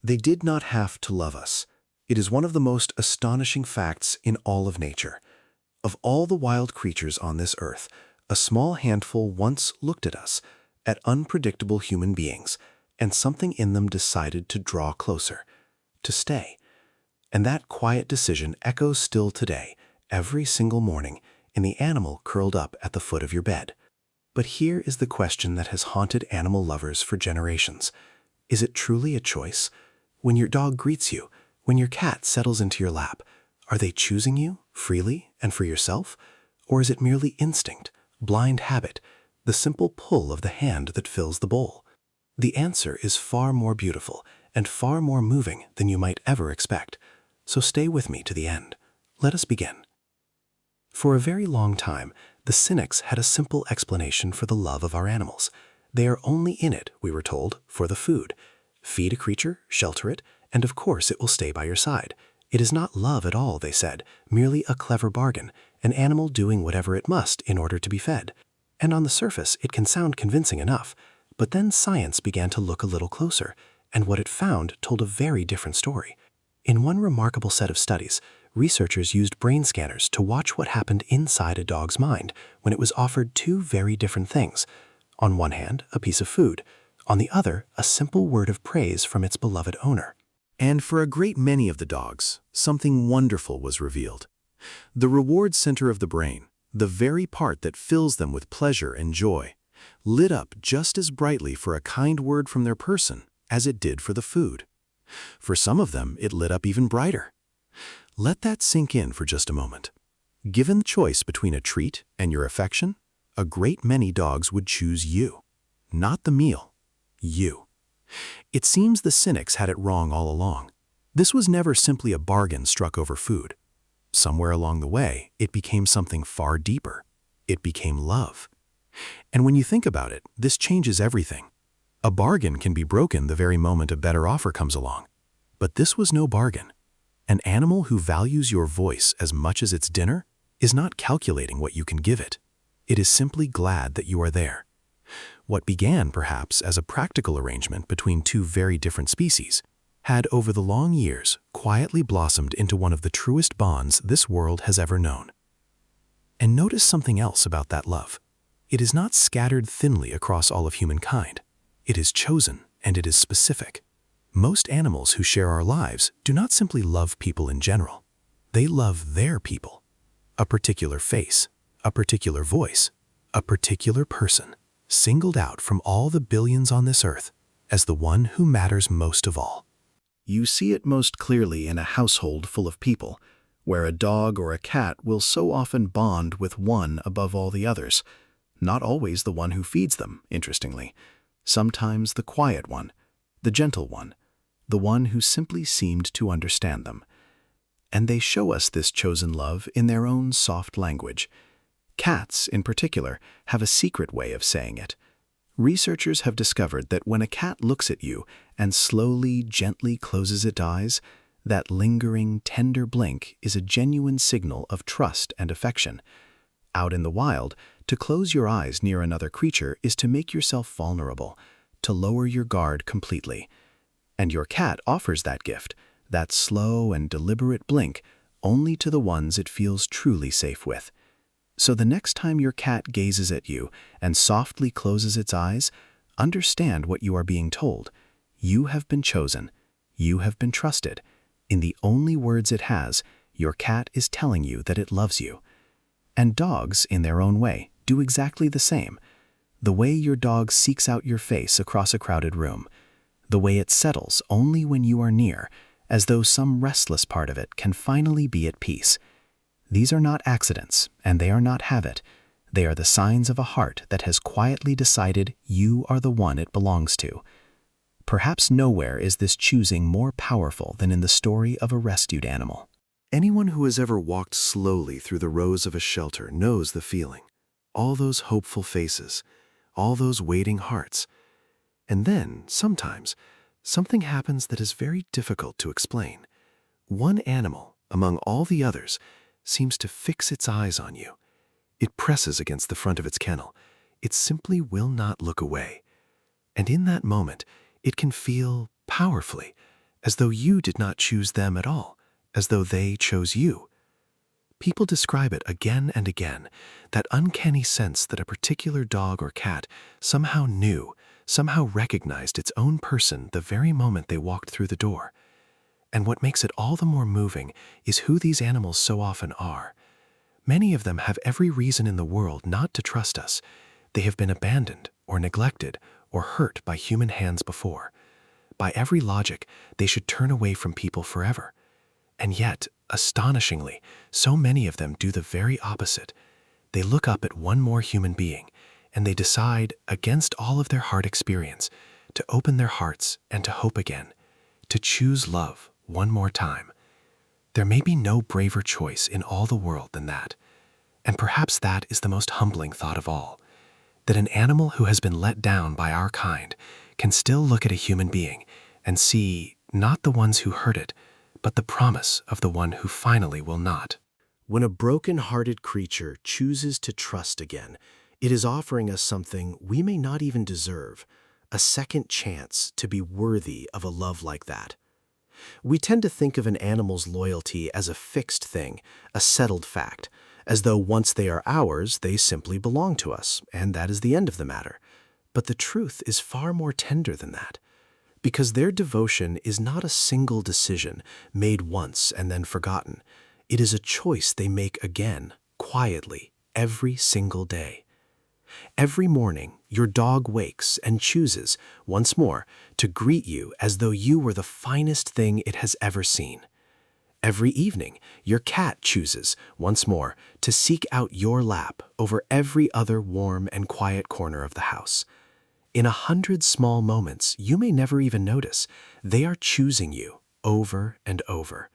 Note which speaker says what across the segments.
Speaker 1: They did not have to love us. It is one of the most astonishing facts in all of nature. Of all the wild creatures on this earth, a small handful once looked at us, at unpredictable human beings, and something in them decided to draw closer, to stay. And that quiet decision echoes still today, every single morning, in the animal curled up at the foot of your bed. But here is the question that has haunted animal lovers for generations. Is it truly a choice? When your dog greets you, when your cat settles into your lap, are they choosing you freely and for yourself? Or is it merely instinct, blind habit, the simple pull of the hand that fills the bowl? The answer is far more beautiful and far more moving than you might ever expect. So stay with me to the end. Let us begin. For a very long time, the cynics had a simple explanation for the love of our animals. They are only in it, we were told, for the food. Feed a creature, shelter it, and of course it will stay by your side. It is not love at all, they said, merely a clever bargain, an animal doing whatever it must in order to be fed. And on the surface, it can sound convincing enough. But then science began to look a little closer, and what it found told a very different story. In one remarkable set of studies, researchers used brain scanners to watch what happened inside a dog's mind when it was offered two very different things. On one hand, a piece of food. On the other, a simple word of praise from its beloved owner. And for a great many of the dogs, something wonderful was revealed. The reward center of the brain, the very part that fills them with pleasure and joy, lit up just as brightly for a kind word from their person as it did for the food. For some of them, it lit up even brighter. Let that sink in for just a moment. Given the choice between a treat and your affection, a great many dogs would choose you. Not the meal, you. It seems the cynics had it wrong all along. This was never simply a bargain struck over food. Somewhere along the way, it became something far deeper. It became love. And when you think about it, this changes everything. A bargain can be broken the very moment a better offer comes along. But this was no bargain. An animal who values your voice as much as its dinner is not calculating what you can give it. It is simply glad that you are there. What began perhaps as a practical arrangement between two very different species had over the long years quietly blossomed into one of the truest bonds this world has ever known. And notice something else about that love. It is not scattered thinly across all of humankind. It is chosen and it is specific. Most animals who share our lives do not simply love people in general. They love their people. A particular face, a particular voice, a particular person, singled out from all the billions on this earth as the one who matters most of all. You see it most clearly in a household full of people, where a dog or a cat will so often bond with one above all the others. Not always the one who feeds them, interestingly. Sometimes the quiet one, the gentle one, the one who simply seemed to understand them. And they show us this chosen love in their own soft language. Cats, in particular, have a secret way of saying it. Researchers have discovered that when a cat looks at you and slowly, gently closes its eyes, that lingering, tender blink is a genuine signal of trust and affection. Out in the wild, to close your eyes near another creature is to make yourself vulnerable, to lower your guard completely. And your cat offers that gift, that slow and deliberate blink, only to the ones it feels truly safe with. So the next time your cat gazes at you and softly closes its eyes, understand what you are being told. You have been chosen. You have been trusted. In the only words it has, your cat is telling you that it loves you. And dogs, in their own way, do exactly the same. The way your dog seeks out your face across a crowded room. The way it settles only when you are near, as though some restless part of it can finally be at peace. These are not accidents, and they are not habit. They are the signs of a heart that has quietly decided you are the one it belongs to. Perhaps nowhere is this choosing more powerful than in the story of a rescued animal. Anyone who has ever walked slowly through the rows of a shelter knows the feeling. All those hopeful faces, all those waiting hearts. And then, sometimes, something happens that is very difficult to explain. One animal, among all the others, seems to fix its eyes on you. It presses against the front of its kennel. It simply will not look away. And in that moment, it can feel powerfully, as though you did not choose them at all, as though they chose you. People describe it again and again, that uncanny sense that a particular dog or cat somehow knew, somehow recognized its own person the very moment they walked through the door. And what makes it all the more moving is who these animals so often are. Many of them have every reason in the world not to trust us. They have been abandoned or neglected or hurt by human hands before. By every logic, they should turn away from people forever. And yet, astonishingly, so many of them do the very opposite. They look up at one more human being, and they decide, against all of their hard experience, to open their hearts and to hope again, to choose love one more time. There may be no braver choice in all the world than that. And perhaps that is the most humbling thought of all, that an animal who has been let down by our kind can still look at a human being and see not the ones who hurt it, but the promise of the one who finally will not. When a broken-hearted creature chooses to trust again, it is offering us something we may not even deserve, a second chance to be worthy of a love like that. We tend to think of an animal's loyalty as a fixed thing, a settled fact, as though once they are ours, they simply belong to us, and that is the end of the matter. But the truth is far more tender than that, because their devotion is not a single decision made once and then forgotten. It is a choice they make again, quietly, every single day. Every morning, your dog wakes and chooses, once more, to greet you as though you were the finest thing it has ever seen. Every evening, your cat chooses, once more, to seek out your lap over every other warm and quiet corner of the house. In 100 small moments you may never even notice, they are choosing you over and over.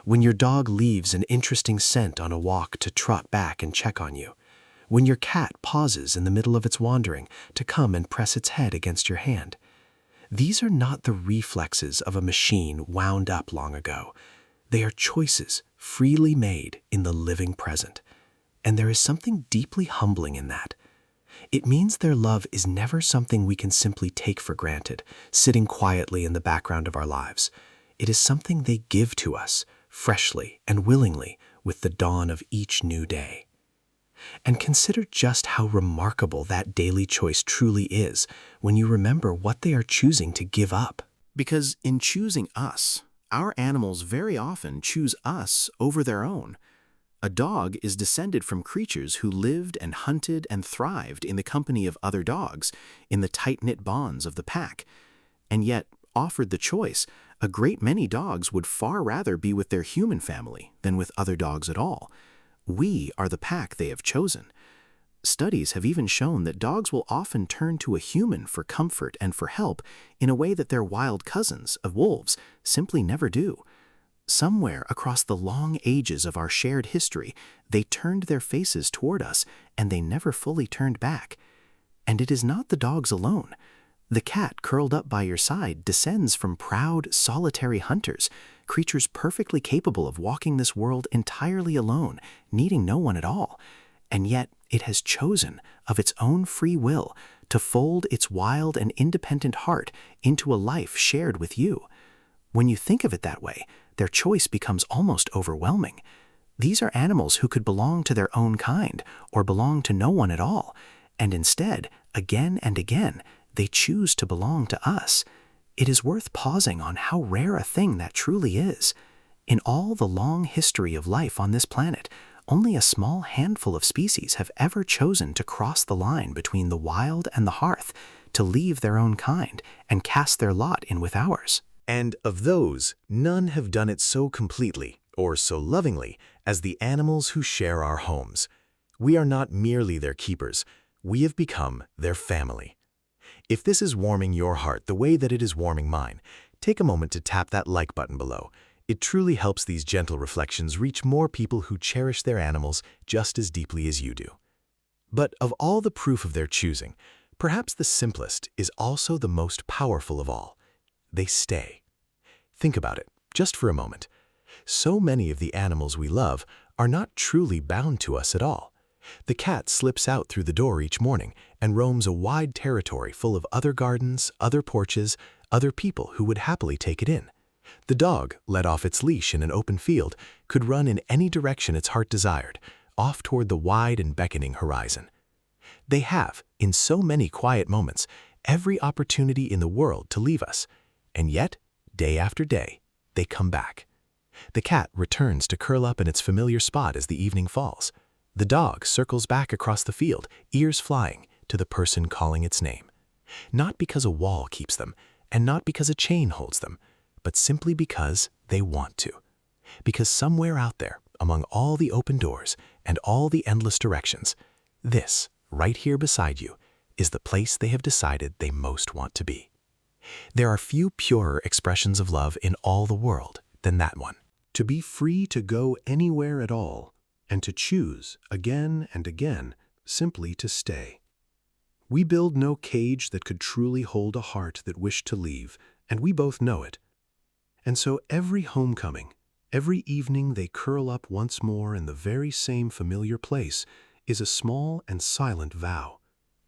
Speaker 1: When your dog leaves an interesting scent on a walk to trot back and check on you, when your cat pauses in the middle of its wandering to come and press its head against your hand. These are not the reflexes of a machine wound up long ago. They are choices freely made in the living present. And there is something deeply humbling in that. It means their love is never something we can simply take for granted, sitting quietly in the background of our lives. It is something they give to us, freshly and willingly, with the dawn of each new day. And consider just how remarkable that daily choice truly is when you remember what they are choosing to give up.
Speaker 2: Because in choosing us, our animals very often choose us over their own. A dog is descended from creatures who lived and hunted and thrived in the company of other dogs, in the tight-knit bonds of the pack. And yet, offered the choice, a great many dogs would far rather be with their human family than with other dogs at all. We are the pack they have chosen. Studies have even shown that dogs will often turn to a human for comfort and for help in a way that their wild cousins of wolves simply never do. Somewhere across the long ages of our shared history, they turned their faces toward us, and they never fully turned back. And it is not the dogs alone. The cat curled up by your side descends from proud, solitary hunters, creatures perfectly capable of walking this world entirely alone, needing no one at all. And yet it has chosen, of its own free will, to fold its wild and independent heart into a life shared with you. When you think of it that way, their choice becomes almost overwhelming. These are animals who could belong to their own kind or belong to no one at all, and instead, again and again, they choose to belong to us. It is worth pausing on how rare a thing that truly is. In all the long history of life on this planet, only a small handful of species have ever chosen to cross the line between the wild and the hearth, to leave their own kind and cast their lot in with ours.
Speaker 1: And of those, none have done it so completely or so lovingly as the animals who share our homes. We are not merely their keepers, we have become their family. If this is warming your heart the way that it is warming mine, take a moment to tap that like button below. It truly helps these gentle reflections reach more people who cherish their animals just as deeply as you do. But of all the proof of their choosing, perhaps the simplest is also the most powerful of all. They stay. Think about it, just for a moment. So many of the animals we love are not truly bound to us at all. The cat slips out through the door each morning and roams a wide territory full of other gardens, other porches, other people who would happily take it in.
Speaker 3: The dog, let off its leash in an open field, could run in any direction its heart desired, off toward the wide and beckoning horizon. They have, in so many quiet moments, every opportunity in the world to leave us, and yet, day after day, they come back. The cat returns to curl up in its familiar spot as the evening falls. The dog circles back across the field, ears flying, to the person calling its name. Not because a wall keeps them, and not because a chain holds them, but simply because they want to. Because somewhere out there, among all the open doors and all the endless directions, this, right here beside you, is the place they have decided they most want to be. There are few purer expressions of love in all the world than that one.
Speaker 1: To be free to go anywhere at all, and to choose, again and again, simply to stay. We build no cage that could truly hold a heart that wished to leave, and we both know it. And so every homecoming, every evening they curl up once more in the very same familiar place, is a small and silent vow.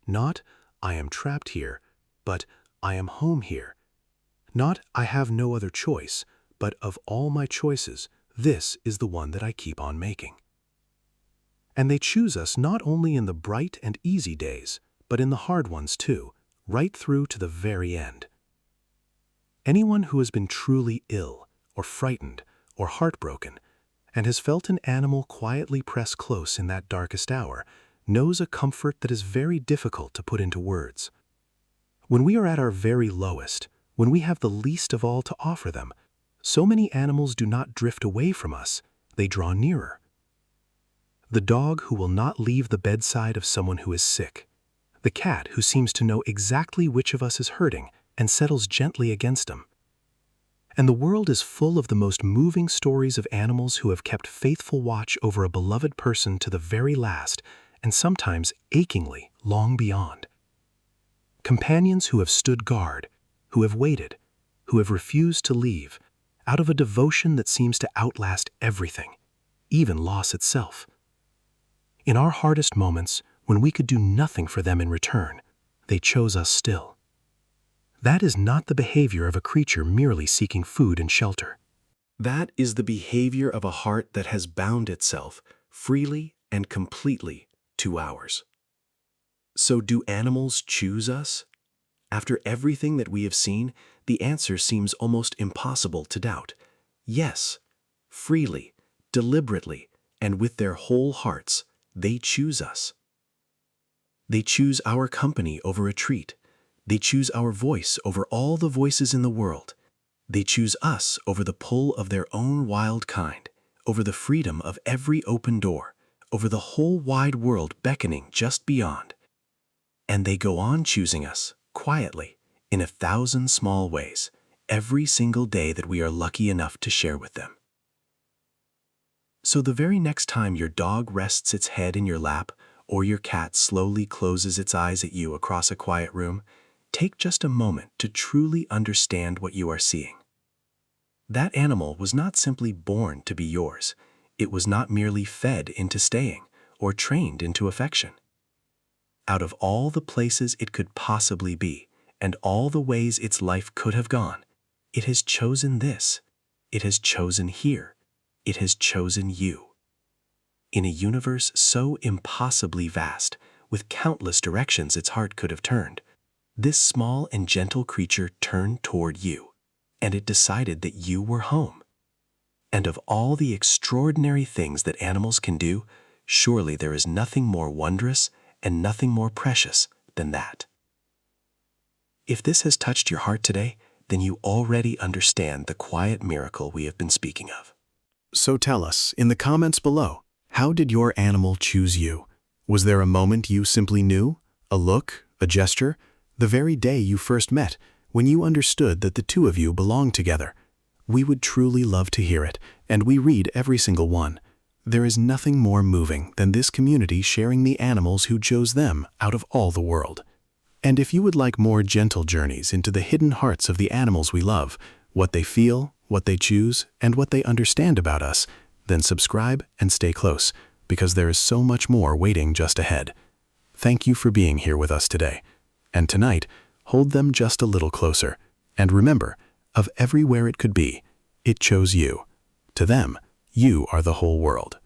Speaker 1: Not, I am trapped here, but I am home here. Not, I have no other choice, but of all my choices, this is the one that I keep on making. And they choose us not only in the bright and easy days, but in the hard ones too, right through to the very end. Anyone who has been truly ill, or frightened, or heartbroken, and has felt an animal quietly press close in that darkest hour, knows a comfort that is very difficult to put into words. When we are at our very lowest, when we have the least of all to offer them, so many animals do not drift away from us, they draw nearer. The dog who will not leave the bedside of someone who is sick, the cat who seems to know exactly which of us is hurting and settles gently against him. And the world is full of the most moving stories of animals who have kept faithful watch over a beloved person to the very last, and sometimes achingly long beyond. Companions who have stood guard, who have waited, who have refused to leave, out of a devotion that seems to outlast everything, even loss itself. In our hardest moments, when we could do nothing for them in return, they chose us still. That is not the behavior of a creature merely seeking food and shelter.
Speaker 3: That is the behavior of a heart that has bound itself freely and completely to ours. So do animals choose us? After everything that we have seen, the answer seems almost impossible to doubt. Yes, freely, deliberately, and with their whole hearts, they choose us. They choose our company over a treat. They choose our voice over all the voices in the world. They choose us over the pull of their own wild kind, over the freedom of every open door, over the whole wide world beckoning just beyond. And they go on choosing us, quietly, in 1,000 small ways, every single day that we are lucky enough to share with them. So the very next time your dog rests its head in your lap, or your cat slowly closes its eyes at you across a quiet room, take just a moment to truly understand what you are seeing. That animal was not simply born to be yours. It was not merely fed into staying or trained into affection. Out of all the places it could possibly be, and all the ways its life could have gone, it has chosen this. It has chosen here. It has chosen you. In a universe so impossibly vast, with countless directions its heart could have turned, this small and gentle creature turned toward you, and it decided that you were home. And of all the extraordinary things that animals can do, surely there is nothing more wondrous and nothing more precious than that. If this has touched your heart today, then you already understand the quiet miracle we have been speaking of.
Speaker 2: So tell us, in the comments below, how did your animal choose you? Was there a moment you simply knew? A look? A gesture? The very day you first met, when you understood that the two of you belonged together? We would truly love to hear it, and we read every single one. There is nothing more moving than this community sharing the animals who chose them out of all the world. And if you would like more gentle journeys into the hidden hearts of the animals we love, what they feel, what they choose, and what they understand about us, then subscribe and stay close, because there is so much more waiting just ahead. Thank you for being here with us today. And tonight, hold them just a little closer. And remember, of everywhere it could be,
Speaker 1: It chose you. To them, you are the whole world.